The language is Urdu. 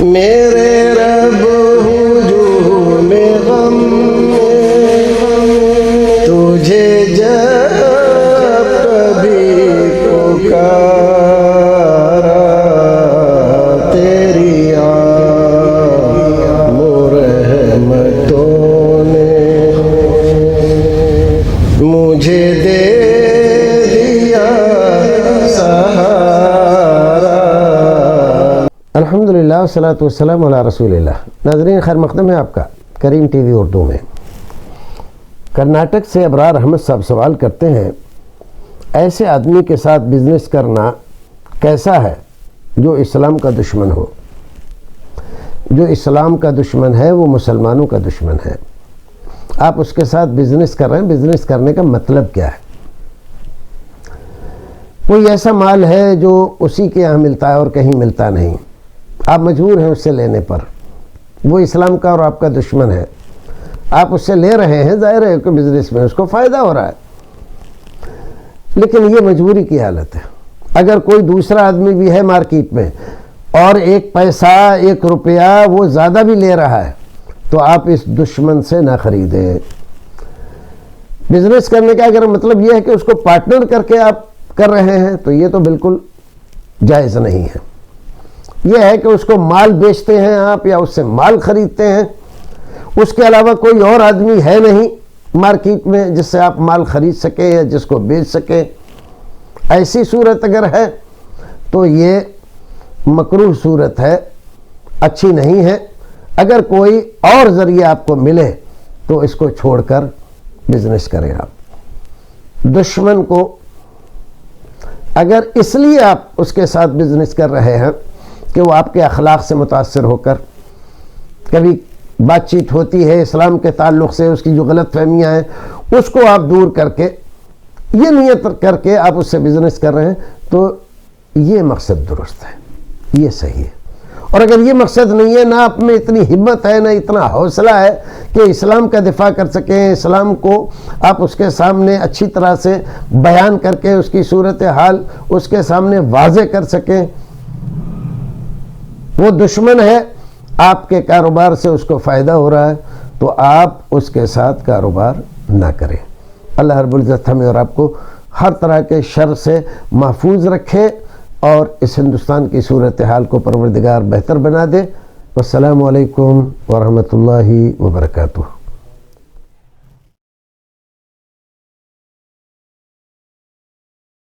میرے رب ہجوم غم تجھے جب کبھی پکارا تیری عام رحمتوں نے مجھے دے دیا سہارا۔ الحمدللہ والصلاۃ والسلام علی رسول اللہ۔ ناظرین، خیر مقدم ہے آپ کا کریم ٹی وی اردو میں۔ کرناٹک سے ابرار احمد صاحب سوال کرتے ہیں، ایسے آدمی کے ساتھ بزنس کرنا کیسا ہے جو اسلام کا دشمن ہو؟ جو اسلام کا دشمن ہے وہ مسلمانوں کا دشمن ہے۔ آپ اس کے ساتھ بزنس کر رہے ہیں، بزنس کرنے کا مطلب کیا ہے؟ کوئی ایسا مال ہے جو اسی کے یہاں ملتا ہے اور کہیں ملتا نہیں، آپ مجبور ہیں اس سے لینے پر، وہ اسلام کا اور آپ کا دشمن ہے، آپ اس سے لے رہے ہیں، ظاہر ہے کہ بزنس میں اس کو فائدہ ہو رہا ہے، لیکن یہ مجبوری کی حالت ہے۔ اگر کوئی دوسرا آدمی بھی ہے مارکیٹ میں اور ایک پیسہ ایک روپیہ وہ زیادہ بھی لے رہا ہے تو آپ اس دشمن سے نہ خریدیں۔ بزنس کرنے کا اگر مطلب یہ ہے کہ اس کو پارٹنر کر کے آپ کر رہے ہیں تو یہ تو بالکل جائز نہیں ہے۔ یہ ہے کہ اس کو مال بیچتے ہیں آپ یا اس سے مال خریدتے ہیں، اس کے علاوہ کوئی اور آدمی ہے نہیں مارکیٹ میں جس سے آپ مال خرید سکیں یا جس کو بیچ سکیں، ایسی صورت اگر ہے تو یہ مکروہ صورت ہے، اچھی نہیں ہے۔ اگر کوئی اور ذریعہ آپ کو ملے تو اس کو چھوڑ کر بزنس کریں۔ آپ دشمن کو اگر اس لیے آپ اس کے ساتھ بزنس کر رہے ہیں کہ وہ آپ کے اخلاق سے متاثر ہو کر، کبھی بات چیت ہوتی ہے اسلام کے تعلق سے، اس کی جو غلط فہمیاں ہیں اس کو آپ دور کر کے یہ نیت کر کے آپ اس سے بزنس کر رہے ہیں تو یہ مقصد درست ہے، یہ صحیح ہے۔ اور اگر یہ مقصد نہیں ہے، نہ آپ میں اتنی ہمت ہے، نہ اتنا حوصلہ ہے کہ اسلام کا دفاع کر سکیں، اسلام کو آپ اس کے سامنے اچھی طرح سے بیان کر کے اس کی صورتحال اس کے سامنے واضح کر سکیں، وہ دشمن ہے، آپ کے کاروبار سے اس کو فائدہ ہو رہا ہے تو آپ اس کے ساتھ کاروبار نہ کریں۔ اللہ رب العزت ہمیں اور آپ کو ہر طرح کے شر سے محفوظ رکھے اور اس ہندوستان کی صورتحال کو پروردگار بہتر بنا دے۔ والسلام علیکم ورحمۃ اللہ وبرکاتہ۔